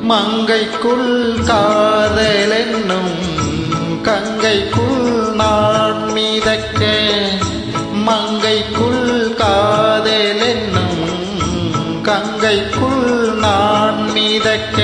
மங்கைக்குள் காதலென்னும் கங்கைக்குள் நான் மிதக்க மங்கைக்குள் காதலென்னும் கங்கைக்குள் நான் மிதக்க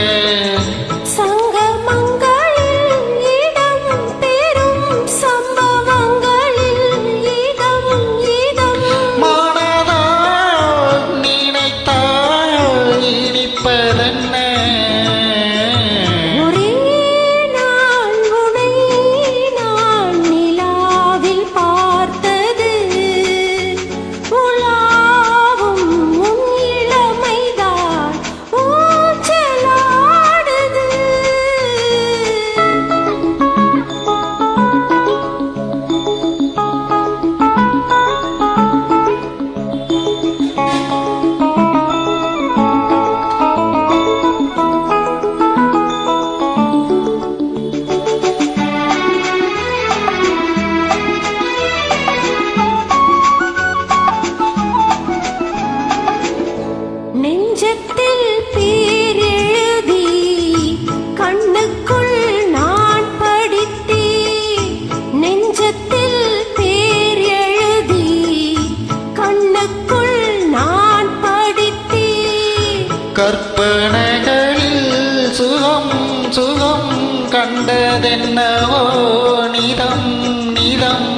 நெஞ்சத்தில் பேரெழுதி கண்ணுக்குள் நான் படித்தேன் நெஞ்சத்தில் பேரெழுதி கண்ணுக்குள் நான் படித்தேன் கற்பனைகளில் சுகம் சுகம் கண்டதென்னவோ நிதம் நிதம்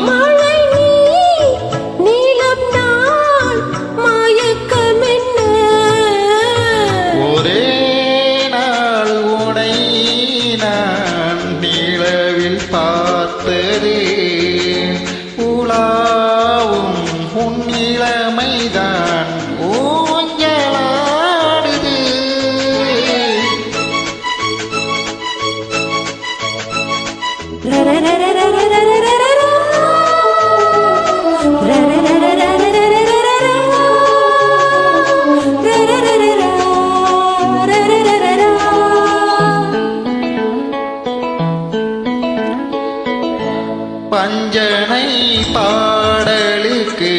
பார்த்தது உலாவும் உன் இளமைதான் ஊஞ்சலாடுது பஞ்சனை பாடலுக்கு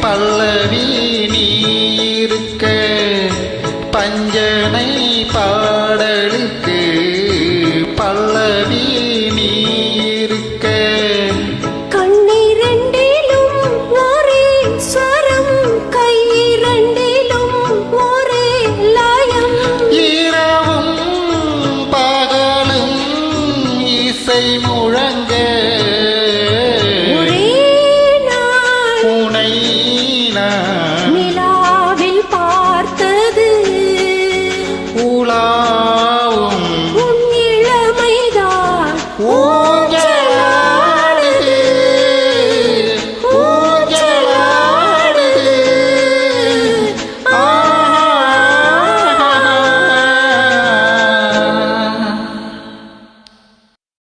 பல்லவி நீருக்க பஞ்சனை பாடலுக்கு பல்லவி நீருக்க கண்ணிரண்டிலும் ஒரே ஸ்வரம் கையிரண்டிலும் ஒரே லயம் இரவும் பகலும் இசை முழங்க உனை நான்